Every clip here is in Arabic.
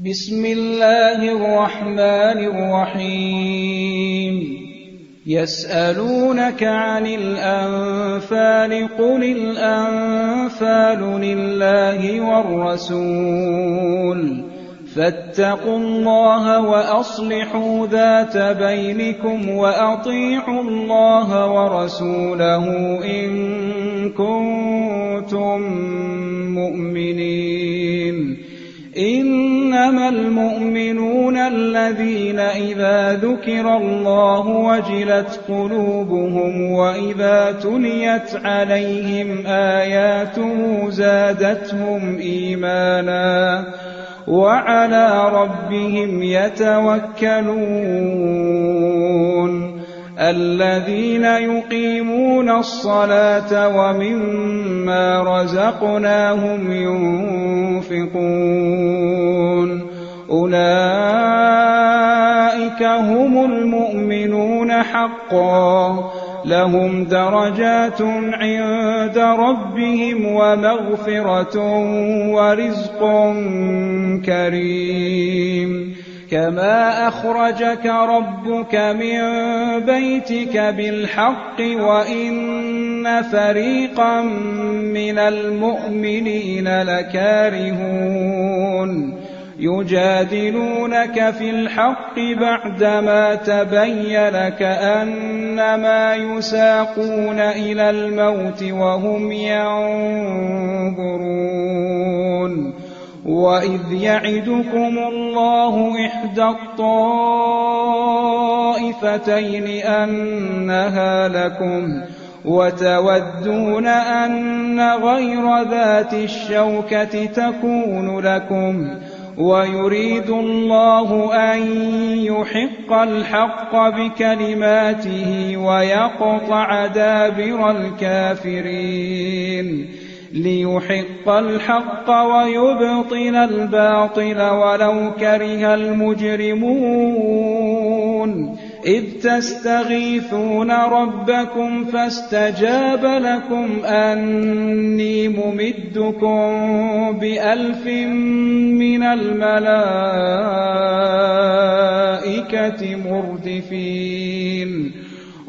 بسم الله الرحمن الرحيم يسألونك عن الأنفال قل الأنفال لله والرسول فاتقوا الله وأصلحوا ذات بينكم وأطيعوا الله ورسوله إن كنتم مؤمنين إنما المؤمنون الذين إذا ذكر الله وجلت قلوبهم وإذا تليت عليهم آياته زادتهم إيمانا وعلى ربهم يتوكلون الذين يقيمون الصلاة ومما رزقناهم ينفقون أولئك هم المؤمنون حقا لهم درجات عند ربهم ومغفرة ورزق كريم كما أخرجك ربك من بيتك بالحق وإن فريقا من المؤمنين لكارهون يجادلونك في الحق بعدما تبين كأنما يساقون إلى الموت وهم ينظرون وإذ يعدكم الله إحدى الطائفتين أنها لكم وتودون أن غير ذات الشوكة تكون لكم ويريد الله أن يحق الحق بكلماته ويقطع دابر الكافرين ليحق الحق ويبطل الباطل ولو كره المجرمون إذ تستغيثون ربكم فاستجاب لكم أني ممدكم ب1000 من الملائكة مردفين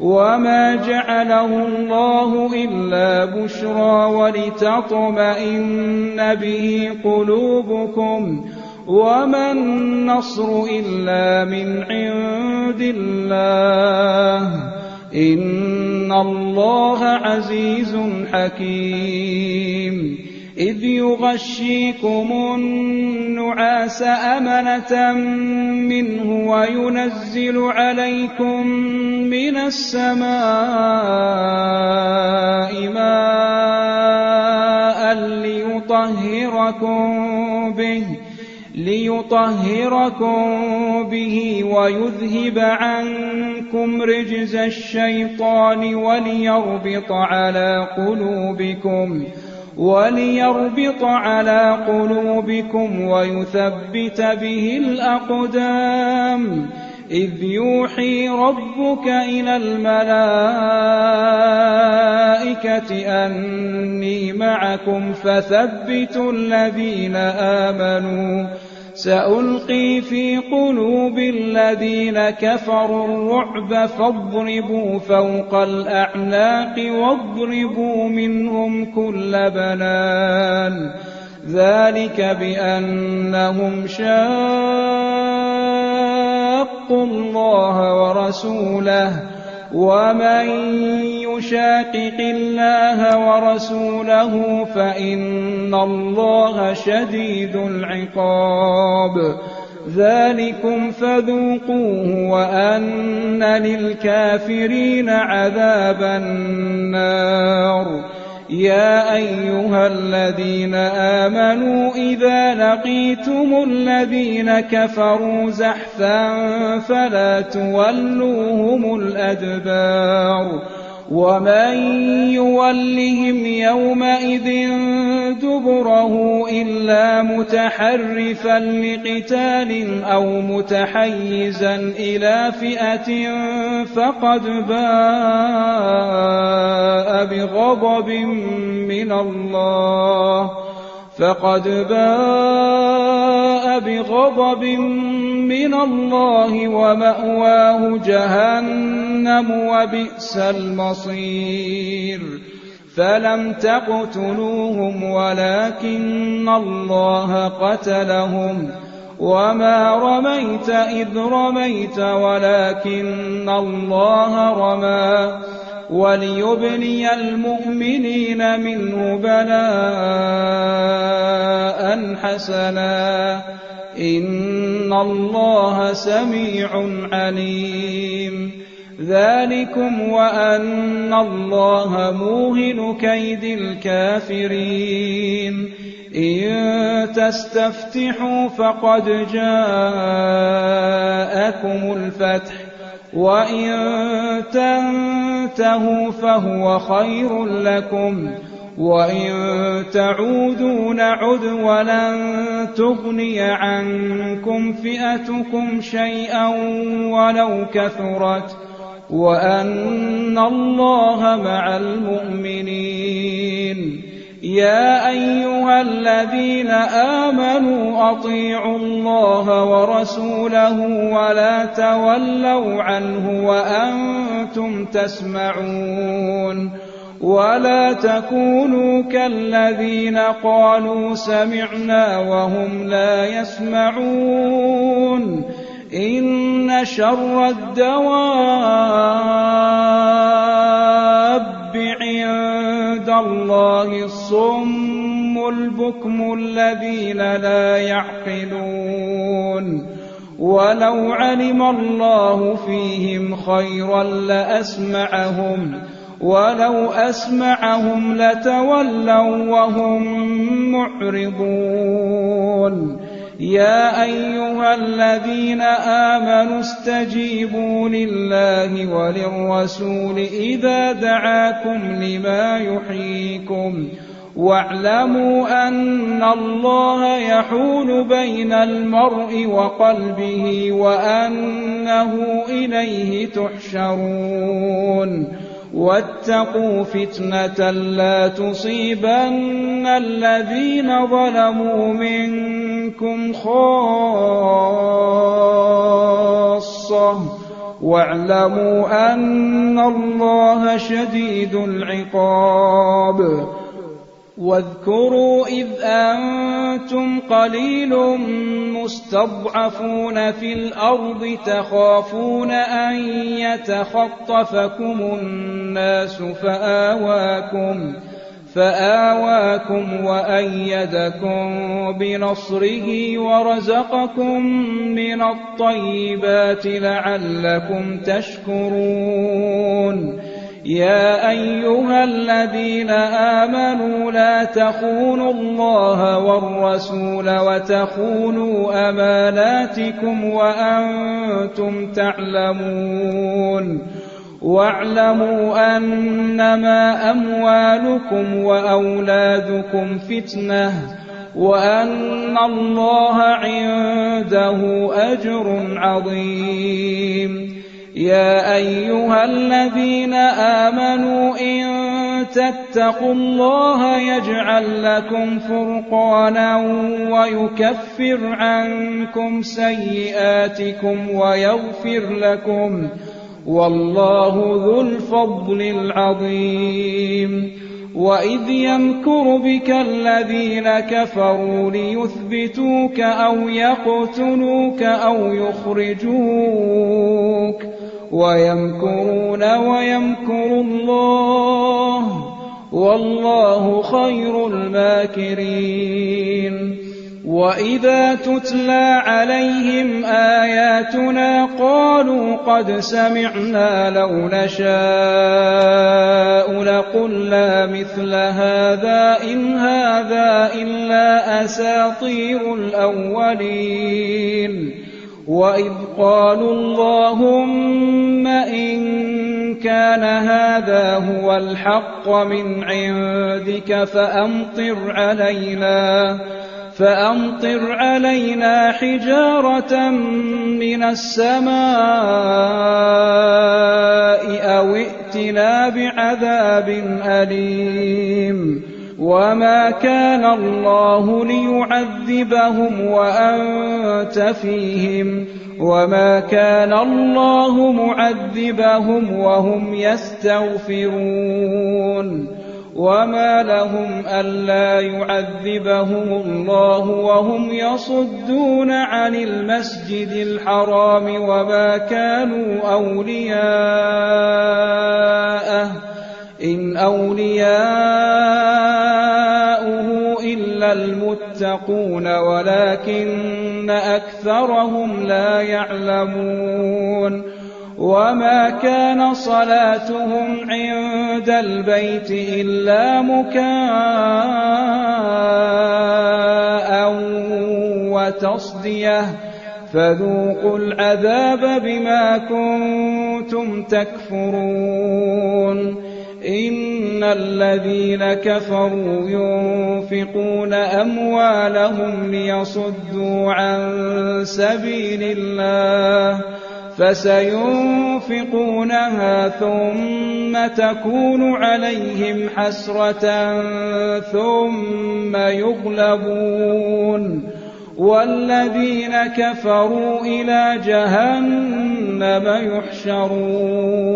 وما جعله الله إلا بشرى ولتطمئن به قلوبكم وما النصر إلا من عند الله إن الله عزيز حكيم إذ يغشيكم النعاس أمنة منه وينزل عليكم من السماء ماء ليطهركم به ويذهب عنكم رجز الشيطان وليربط على قلوبكم ويثبت به الأقدام إذ يوحي ربك إلى الملائكة أني معكم فثبتوا الذين آمنوا سألقي في قلوب الذين كفروا الرعب فاضربوا فوق الأعناق واضربوا منهم كل بنان ذلك بأنهم شاقوا الله ورسوله ومن يشاقق الله ورسوله فإن الله شديد العقاب ذلكم فذوقوه وأن للكافرين عذاب النار يا أيها الذين آمنوا إذا لقيتم الذين كفروا زحفا فلا تولوهم الأدبار ومن يولهم يومئذ دبره إلا متحرفا لقتال أو متحيزا إلى فئة فقد باء بغضب بغضب من الله ومأواه جهنم وبئس المصير فلم تقتلوهم ولكن الله قتلهم وما رميت إذ رميت ولكن الله رمى وليبلي المؤمنين منه بلاء حسنا إن الله سميع عليم ذلكم وأن الله موهن كيد الكافرين إن تستفتحوا فقد جاءكم الفتح وإن تنتهوا فهو خير لكم وإن تعودوا نعد ولن تغني عنكم فئتكم شيئا ولو كثرت وأن الله مع المؤمنين يا أيها الذين آمنوا أطيعوا الله ورسوله ولا تولوا عنه وأنتم تسمعون ولا تكونوا كالذين قالوا سمعنا وهم لا يسمعون إن شر الدواب عند الله الصم البكم الذين لا يعقلون ولو علم الله فيهم خيرا لأسمعهم ولو أسمعهم لتولوا وهم معرضون يا أيها الذين آمنوا استجيبوا لله وللرسول إذا دعاكم لما يحييكم واعلموا أن الله يحول بين المرء وقلبه وأنه إليه تحشرون واتقوا فتنة لا تصيبن الذين ظلموا منكم خاصة واعلموا أن الله شديد العقاب واذكروا إذ أنتم قليل مستضعفون في الأرض تخافون أن يتخطفكم الناس فآواكم وأيدكم بنصره ورزقكم من الطيبات لعلكم تشكرون يا أيها الذين آمنوا لا تخونوا الله والرسول وتخونوا أماناتكم وأنتم تعلمون واعلموا أنما أموالكم وأولادكم فتنة وأن الله عنده أجر عظيم يا أيها الذين آمنوا إن تتقوا الله يجعل لكم فرقانا ويكفر عنكم سيئاتكم ويغفر لكم والله ذو الفضل العظيم وإذ يمكر بك الذين كفروا ليثبتوك أو يقتلوك أو يخرجوك ويمكرون ويمكر الله والله خير الماكرين وإذا تتلى عليهم آياتنا قالوا قد سمعنا لو نشاء لقلنا مثل هذا إن هذا إلا أساطير الأولين وإذ قالوا اللهم إن كان هذا هو الحق من عندك فأمطر علينا حجارة من السماء أو ائتنا بعذاب أليم وما كان الله ليعذبهم وأنت فيهم وما كان الله معذبهم وهم يستغفرون وما لهم ألا يعذبهم الله وهم يصدون عن المسجد الحرام وما كانوا أولياءه إن أولياؤه إلا المتقون ولكن أكثرهم لا يعلمون وما كان صلاتهم عند البيت إلا مكاء وتصدية فذوقوا العذاب بما كنتم تكفرون إن الذين كفروا ينفقون أموالهم ليصدوا عن سبيل الله فسينفقونها ثم تكون عليهم حسرة ثم يغلبون والذين كفروا إلى جهنم يحشرون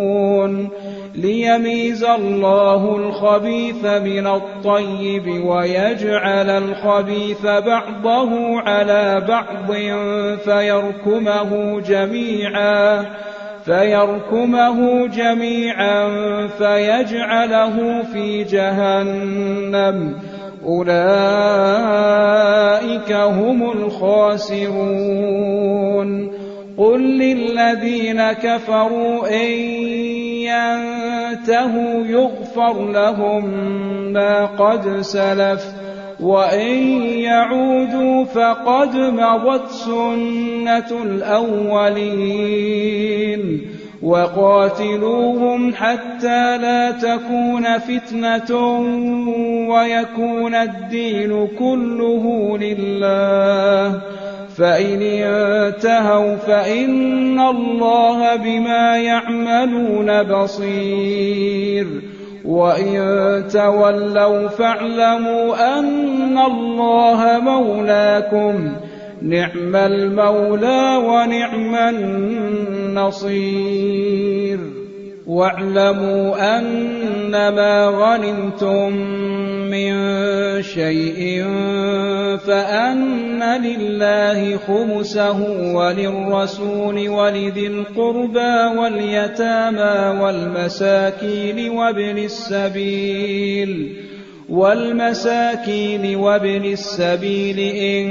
ليميز الله الخبيث من الطيب ويجعل الخبيث بعضه على بعض فيركمه جميعا فيجعله في جهنم أولئك هم الخاسرون قل للذين كفروا إن ينتهوا يغفر لهم ما قد سلف وإن يعودوا فقد مضت سنة الأولين وقاتلوهم حتى لا تكون فتنة ويكون الدين كله لله فإن انتهوا فإن الله بما يعملون بصير وإن تولوا فاعلموا أن الله مولاكم نعم المولى ونعم النصير واعلموا أنما غنمتم من شيء فأن لله خمسه وللرسول ولذي القربى واليتامى والمساكين وابن السبيل إن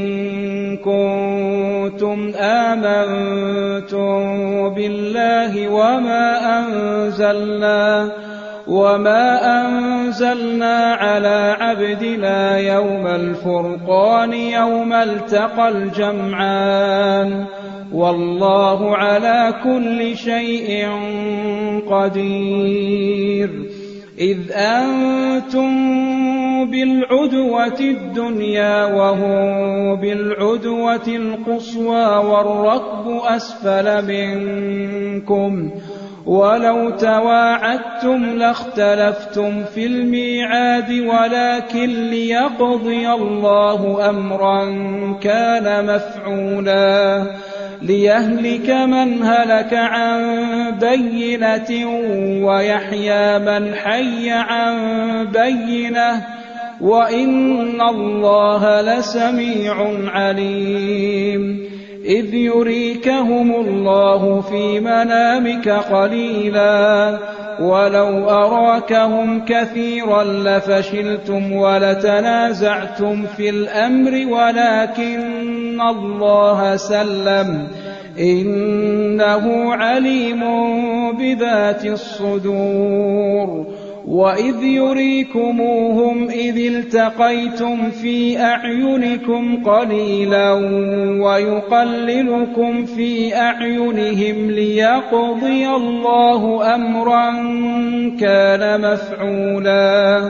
كنتم آمنتم بالله وما أنزلنا على عبدنا يوم الفرقان يوم التقى الجمعان والله على كل شيء قدير إذ أنتم بالعدوة الدنيا وهم بالعدوة القصوى والركب أسفل منكم ولو تواعدتم لاختلفتم في الميعاد ولكن ليقضي الله أمرا كان مفعولا ليهلك من هلك عن بينة ويحيى من حي عن بينة وإن الله لسميع عليم إذ يريكهم الله في منامك قليلا ولو أراكهم كثيرا لفشلتم ولتنازعتم في الأمر ولكن الله سلم إنه عليم بذات الصدور وإذ يريكموهم إذ التقيتم في أعينكم قليلا ويقللكم في أعينهم ليقضي الله أمرا كان مفعولا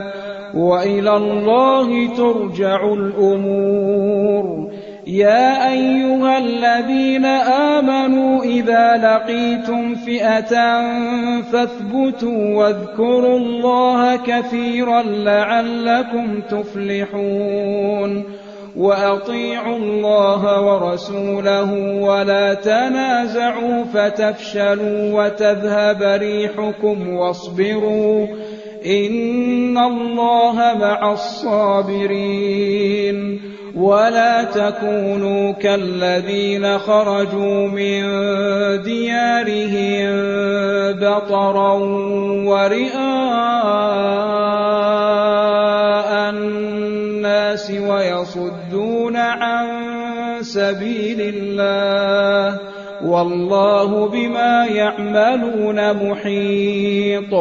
وإلى الله ترجع الأمور يا أيها الذين آمنوا إذا لقيتم فئة فاثبتوا واذكروا الله كثيرا لعلكم تفلحون وأطيعوا الله ورسوله ولا تنازعوا فتفشلوا وتذهب ريحكم واصبروا إن الله مع الصابرين ولا تكونوا كالذين خرجوا من ديارهم بطرا ورئاء الناس ويصدون عن سبيل الله والله بما يعملون محيط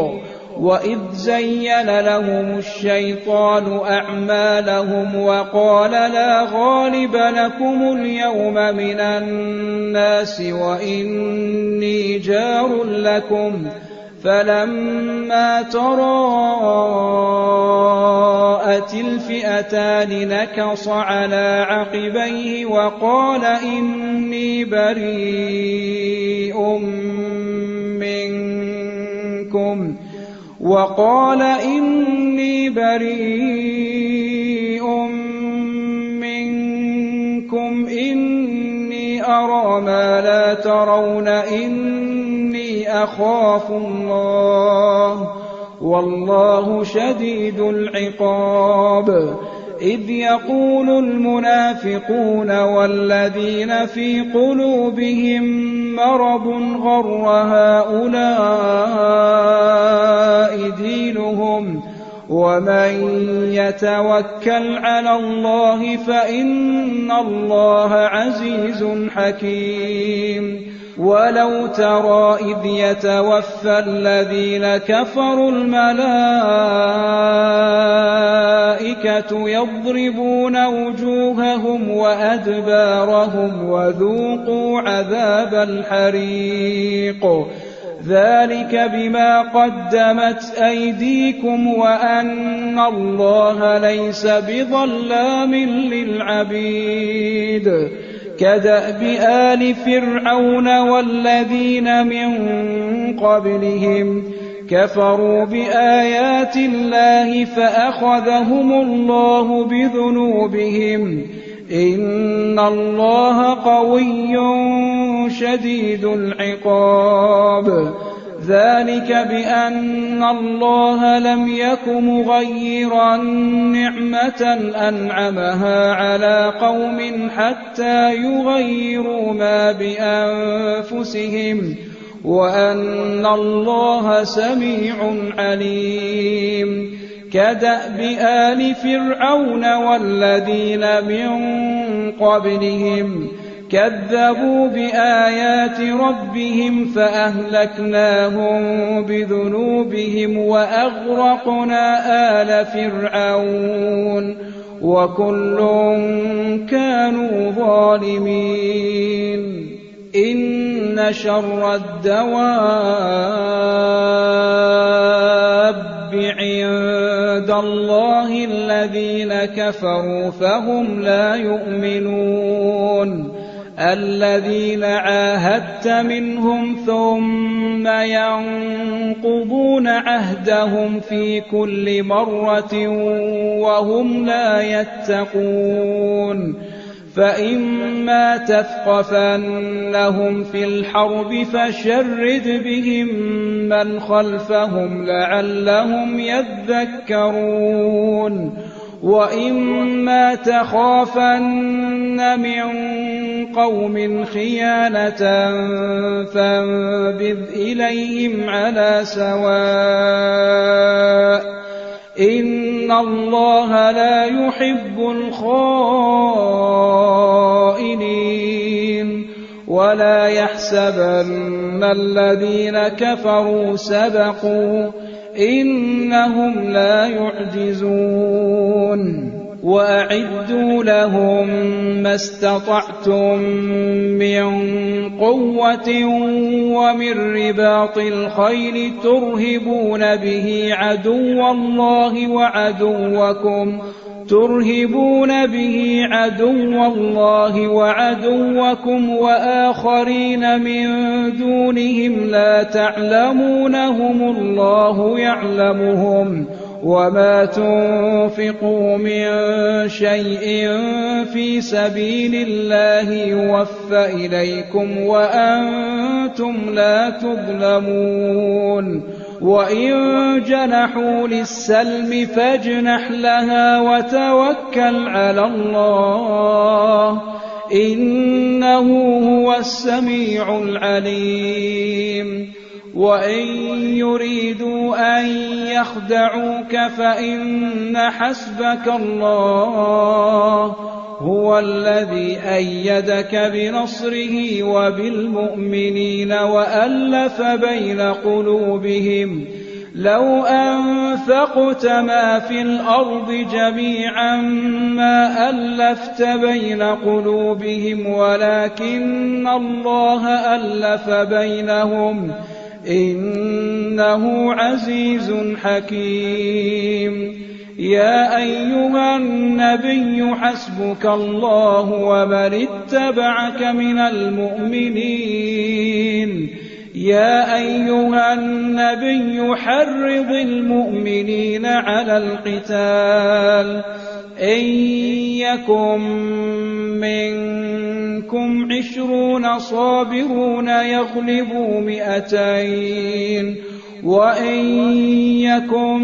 وإذ زين لهم الشيطان أعمالهم وقال لا غالب لكم اليوم من الناس وإني جار لكم فلما تراءت الفئتان نكص على عقبيه وقال إني بريء منكم إني أرى ما لا ترون إني أخاف الله والله شديد العقاب إذ يقول المنافقون والذين في قلوبهم مرض غر هؤلاء دينهم ومن يتوكل على الله فإن الله عزيز حكيم ولو ترى إذ يتوفى الذين كفروا الملائكة يضربون وجوههم وأدبارهم وذوقوا عذاب الحريق ذلك بما قدمت أيديكم وأن الله ليس بظلام للعبيد كدأب آل فرعون والذين من قبلهم كفروا بآيات الله فأخذهم الله بذنوبهم إن الله قوي شديد العقاب ذلك بأن الله لم يك مغيرا نعمة أنعمها على قوم حتى يغيروا ما بأنفسهم وأن الله سميع عليم كدأب آل فرعون والذين من قبلهم كذبوا بآيات ربهم فأهلكناهم بذنوبهم وأغرقنا آل فرعون وكل كانوا ظالمين إن شر الدواب عند الله الذين كفروا فهم لا يؤمنون الذين عاهدت منهم ثم ينقضون عهدهم في كل مرة وهم لا يتقون فإما تثقفنهم في الحرب فشرد بهم من خلفهم لعلهم يذكرون وإما تخافن من قوم خيانة فانبذ إليهم على سواء إن الله لا يحب الخائنين ولا يحسبن الذين كفروا سبقوا إنهم لا يعجزون وأعدوا لهم ما استطعتم من قوة ومن رباط الخيل ترهبون به عدو الله وعدوكم ترهبون به عدو الله وعدوكم وآخرين من دونهم لا تعلمونهم الله يعلمهم وما تنفقوا من شيء في سبيل الله يوفى إليكم وأنتم لا تظلمون وإن جنحوا للسلم فاجنح لها وتوكل على الله إنه هو السميع العليم وإن يريدوا أن يخدعوك فإن حسبك الله هو الذي أيدك بنصره وبالمؤمنين وألف بين قلوبهم لو أنفقت ما في الأرض جميعا ما ألفت بين قلوبهم ولكن الله ألف بينهم إنه عزيز حكيم يا أيها النبي حسبك الله ومن اتبعك من المؤمنين يا أيها النبي حرض المؤمنين على القتال إن يكن منكم 20 صابرون يغلبوا 200 وإن يكن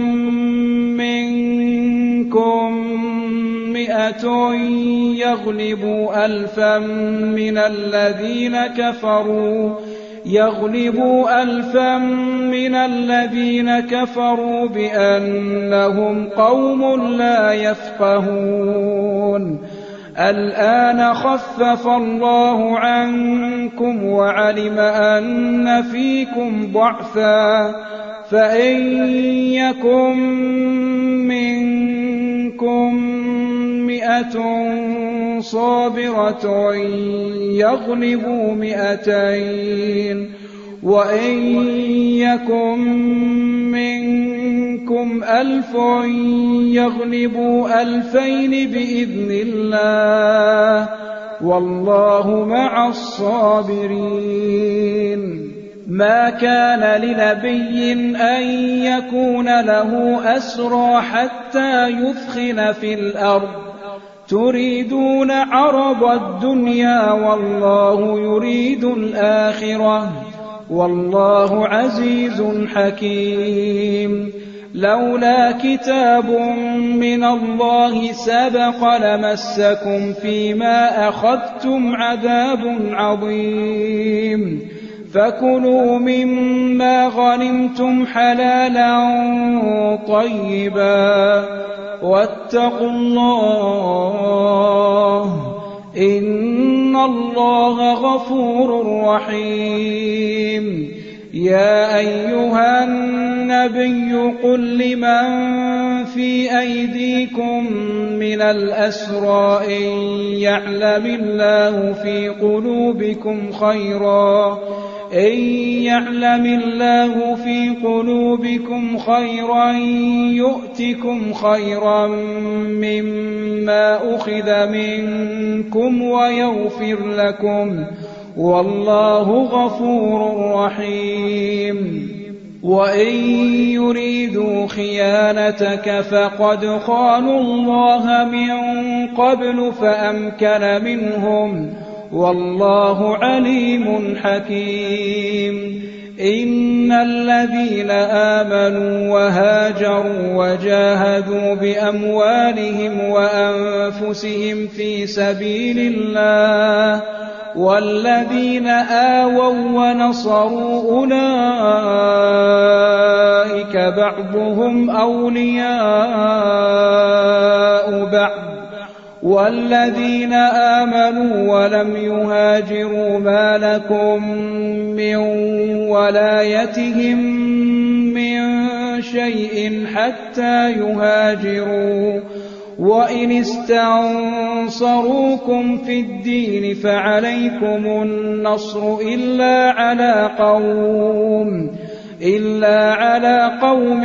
منكم 100 يغلبوا 1000 من الذين كفروا بأنهم قوم لا يفقهون الآن خفف الله عنكم وعلم أن فيكم ضعفا فإن يكن منكم 100 صابرة يغلبوا 200 وإن يكن منكم 1000 يغلبوا 2000 بإذن الله والله مع الصابرين ما كان لنبي أن يكون له أسرى حتى يثخن في الأرض تريدون عرض الدنيا والله يريد الآخرة والله عزيز حكيم لولا كتاب من الله سبق لمسكم فيما أخذتم عذاب عظيم فكلوا مما غنمتم حلالا طيبا واتقوا الله إن الله غفور رحيم يا أيها النبي قل لمن في أيديكم من الأسرى إن يعلم الله في قلوبكم خيرا يؤتكم خيرا مما أخذ منكم ويغفر لكم والله غفور رحيم وإن يريدوا خيانتك فقد خانوا الله من قبل فأمكن منهم والله عليم حكيم إن الذين آمنوا وهاجروا وجاهدوا بأموالهم وأنفسهم في سبيل الله والذين آووا ونصروا أولئك بعضهم أولياء بعض والذين آمنوا ولم يهاجروا ما لكم من ولايتهم من شيء حتى يهاجروا وإن استنصروكم في الدين فعليكم النصر إلا على قوم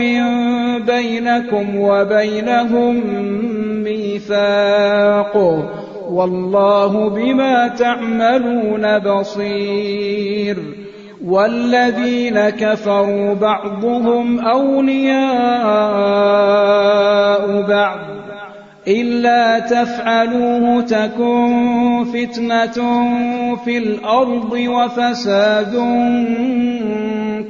بينكم وبينهم ميثاق والله بما تعملون بصير والذين كفروا بعضهم أولياء بعض إلا تفعلوه تكن فتنة في الأرض وفساد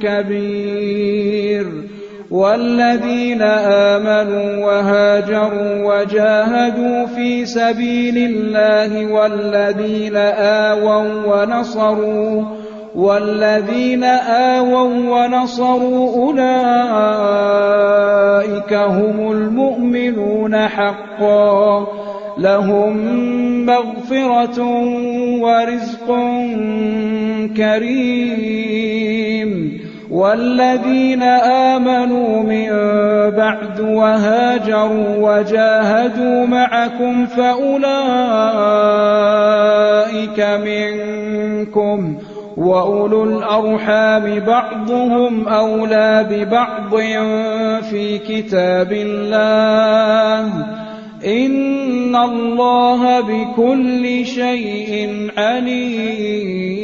كبير والذين آمنوا وهاجروا وجاهدوا في سبيل الله والذين آووا ونصروا أولئك هم المؤمنون حقا لهم مغفرة ورزق كريم والذين آمنوا من بعد وهاجروا وجاهدوا معكم فأولئك منكم وأولو الأرحام بعضهم أولى ببعض في كتاب الله إن الله بكل شيء عليم